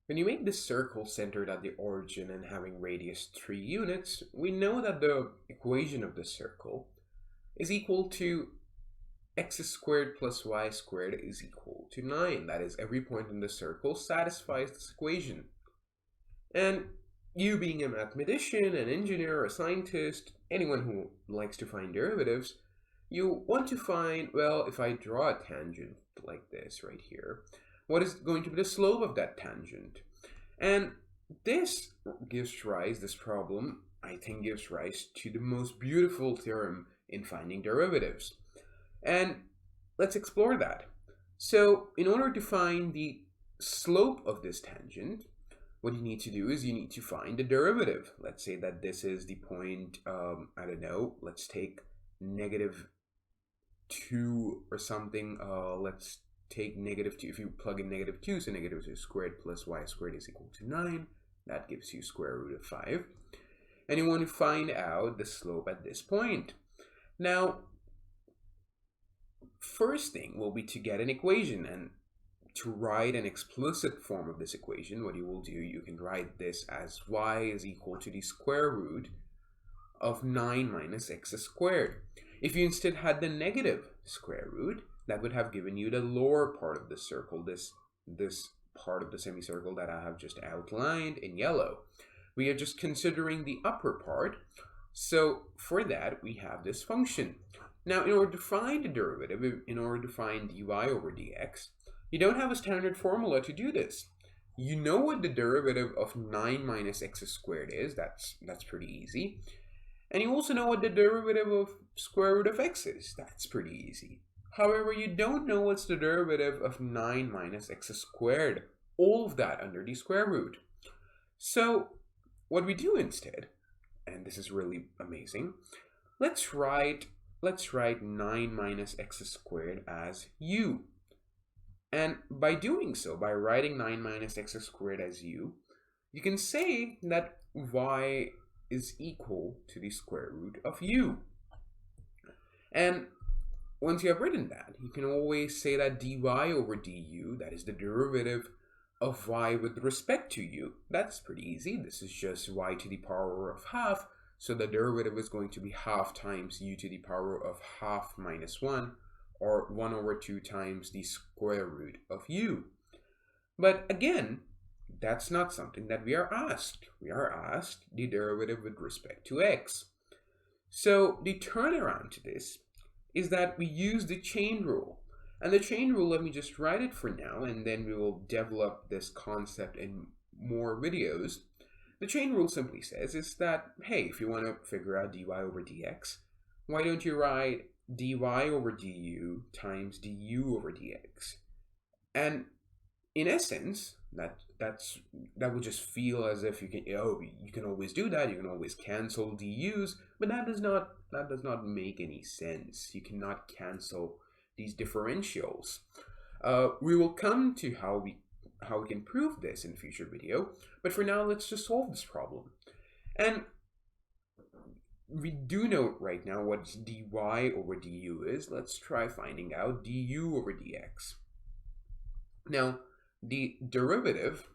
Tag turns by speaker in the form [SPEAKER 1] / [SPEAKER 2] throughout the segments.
[SPEAKER 1] When you make this circle centered at the origin and having radius 3 units, we know that the equation of the circle is equal to x squared plus y squared is equal to 9. That is, every point in the circle satisfies this equation. And you being a mathematician, an engineer, a scientist, anyone who likes to find derivatives, you want to find, well, if I draw a tangent like this right here, what is going to be the slope of that tangent? And this this problem, I think, gives rise to the most beautiful theorem in finding derivatives. And let's explore that. So, in order to find the slope of this tangent, what you need to do is you need to find the derivative. Let's say that this is the point, I don't know, let's take negative 2 or something. Let's take negative 2. If you plug in negative 2, so negative 2 squared plus y squared is equal to 9. That gives you square root of 5. And you want to find out the slope at this point. Now, first thing will be to get an equation, and to write an explicit form of this equation, what you will do, you can write this as y is equal to the square root of 9 minus x squared. If you instead had the negative square root, that would have given you the lower part of the circle, this part of the semicircle that I have just outlined in yellow. We are just considering the upper part, so for that we have this function. Now, in order to find the derivative, in order to find dy over dx, you don't have a standard formula to do this. You know what the derivative of 9 minus x squared is. That's pretty easy. And you also know what the derivative of square root of x is. That's pretty easy. However, you don't know what's the derivative of 9 minus x squared. All of that under the square root. So what we do instead, and this is really amazing, let's write 9 minus x squared as u. And by doing so, by writing 9 minus x squared as u, you can say that y is equal to the square root of u. And once you have written that, you can always say that dy over du, that is the derivative of y with respect to u. That's pretty easy. This is just y to the power of half, so the derivative is going to be half times u to the power of half minus 1, or 1 over 2 times the square root of u. But again, that's not something that we are asked. We are asked the derivative with respect to x. So the turnaround to this is that we use the chain rule. And the chain rule, let me just write it for now, and then we will develop this concept in more videos. The chain rule simply says is that, hey, if you want to figure out dy over dx, why don't you write dy over du times du over dx? And in essence, that would just feel as if you can always do that, you can always cancel dus, but that does not make any sense. You cannot cancel these differentials. We will come to how we can prove this in a future video, but for now let's just solve this problem. And we do know right now what dy over du is. Let's try finding out du over dx. Now, the derivative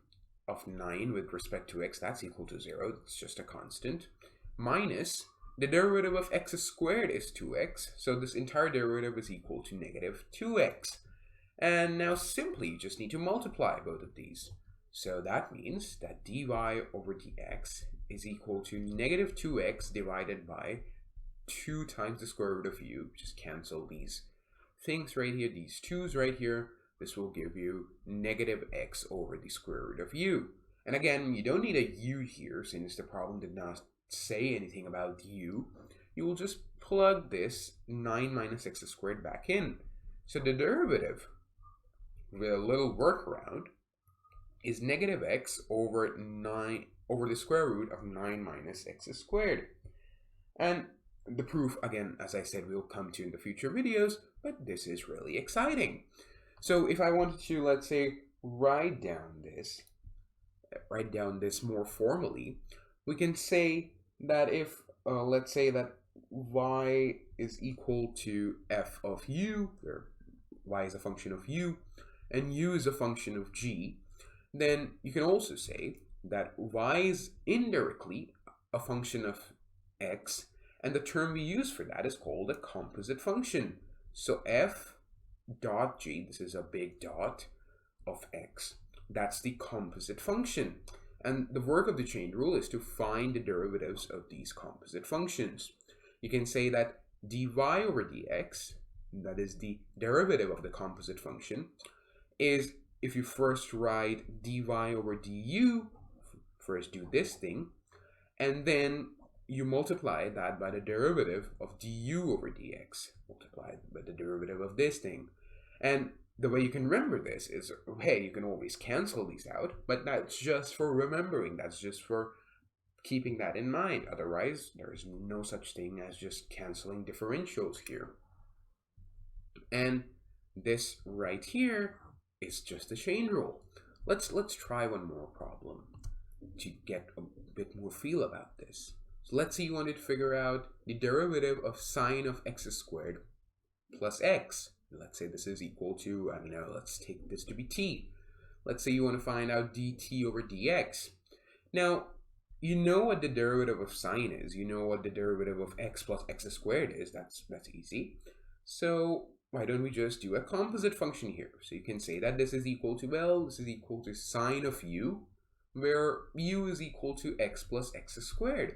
[SPEAKER 1] of 9 with respect to x, that's equal to 0. It's just a constant. Minus the derivative of x squared is 2x. So this entire derivative is equal to negative 2x. And now simply you just need to multiply both of these. So that means that dy over dx is equal to negative 2x divided by 2 times the square root of u. Just cancel these things right here, these 2's right here. This will give you negative x over the square root of u. And again, you don't need a u here since the problem did not say anything about u. You will just plug this 9 minus x squared back in. So the derivative, with a little workaround, is negative x over 9 over the square root of 9 minus x squared. And the proof, again, as I said, we'll come to in the future videos, but this is really exciting. So if I wanted to, let's say, write down this more formally, we can say that if, let's say that y is equal to f of u, where y is a function of u, and u is a function of g, then you can also say that y is indirectly a function of x, and the term we use for that is called a composite function. So f dot g, this is a big dot of x, that's the composite function. And the work of the chain rule is to find the derivatives of these composite functions. You can say that dy over dx, that is the derivative of the composite function, is if you first write dy over du, first do this thing, and then you multiply that by the derivative of du over dx, multiplied by the derivative of this thing. And the way you can remember this is, hey, you can always cancel these out, but that's just for remembering, that's just for keeping that in mind. Otherwise, there is no such thing as just canceling differentials here. And this right here is just a chain rule. Let's try one more problem to get a bit more feel about this. So let's say you wanted to figure out the derivative of sine of x squared plus x. Let's say this is equal to, I don't know, let's take this to be t. Let's say you want to find out dt over dx. Now, you know what the derivative of sine is. You know what the derivative of x plus x squared is. That's easy. So why don't we just do a composite function here? So you can say that this is equal to, well, this is equal to sine of u, where u is equal to x plus x squared.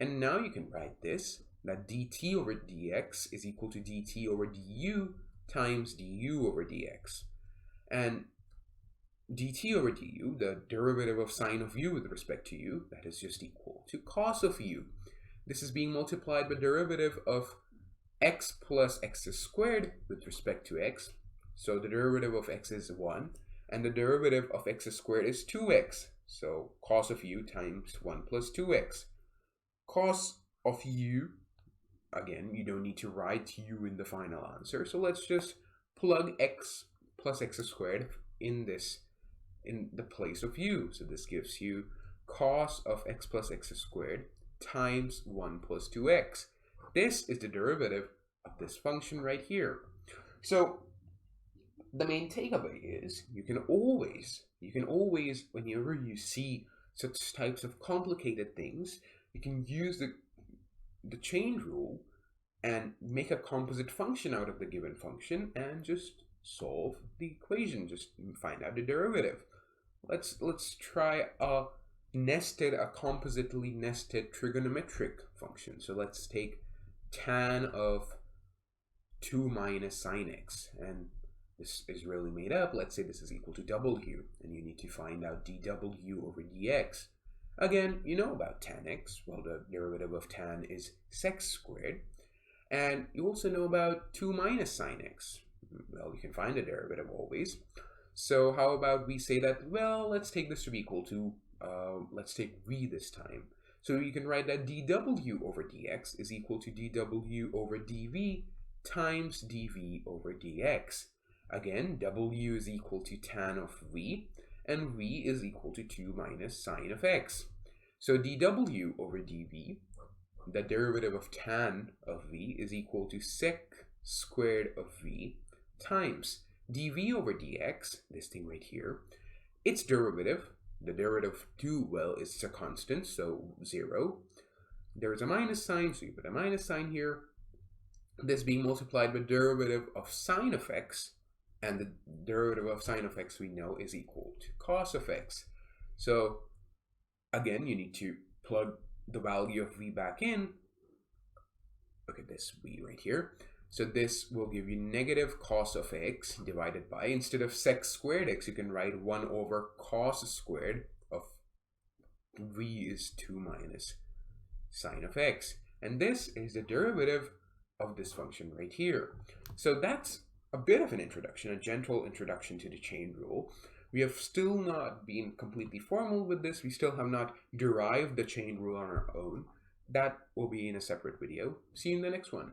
[SPEAKER 1] And now you can write this, that dt over dx is equal to dt over du times du over dx. And dt over du, the derivative of sine of u with respect to u, that is just equal to cos of u. This is being multiplied by derivative of x plus x squared with respect to x. So the derivative of x is 1, and the derivative of x squared is 2x. So cos of u times 1 plus 2x. Cos of u, again, you don't need to write u in the final answer, so let's just plug x plus x squared in the place of u. So this gives you cos of x plus x squared times 1 plus 2x. This is the derivative of this function right here. So the main takeaway is you can always, whenever you see such types of complicated things, you can use the chain rule and make a composite function out of the given function and just solve the equation, just find out the derivative. Let's try a compositely nested trigonometric function. So let's take tan of 2 minus sine x, and this is really made up. Let's say this is equal to w, and you need to find out dw over dx. Again, you know about tan x. Well, the derivative of tan is sec squared. And you also know about 2 minus sine x. Well, you can find the derivative always. So how about we say that, well, let's take this to be equal to, let's take v this time. So you can write that dw over dx is equal to dw over dv times dv over dx. Again, w is equal to tan of v, and v is equal to 2 minus sine of x. So dw over dv, the derivative of tan of v, is equal to sec squared of v times dv over dx, this thing right here, its derivative, the derivative of 2, well, is a constant, so 0. There is a minus sign, so you put a minus sign here. This being multiplied by derivative of sine of x, and the derivative of sine of x we know is equal to cos of x. So again, you need to plug the value of v back in. Look at this v right here. So this will give you negative cos of x divided by, instead of sec squared x, you can write 1 over cos squared of v is 2 minus sine of x. And this is the derivative of this function right here. So that's a bit of an introduction, a gentle introduction to the chain rule. We have still not been completely formal with this. We still have not derived the chain rule on our own. That will be in a separate video. See you in the next one.